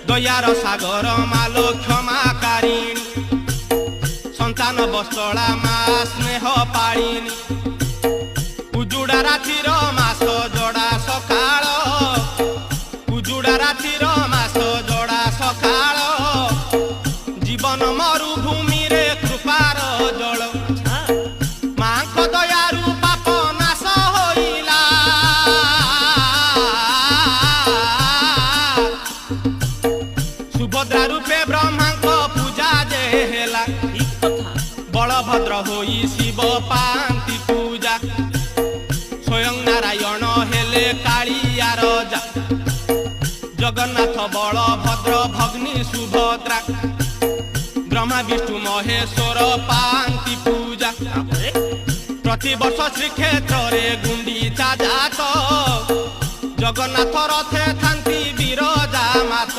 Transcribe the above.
दयार सागर मालो क्षमाकारिणी संतान बस्तला मा स्नेह पाळिनी उजुड़ा रातिर मास जोड़ा सकाळ उजुड़ा रातिर मास जोड़ा सकाळ जीवन मरुभूमि रे कृपार जल मांक दयारु पाप नाश होइला सुभद्रा रूपे ब्रह्मांक पूजा जे हेला बलभद्र होई शिव पांति पूजा स्वयं नारायण हेले कालिया राजा जगन्नाथ बलभद्र भग्नी सुभद्रा ब्रह्मा विष्णु महेश्वर पांति पूजा प्रति वर्ष श्रीक्षेत्र रे गुंडीचा जात जगन्नाथ रथे थांती विरजा मात।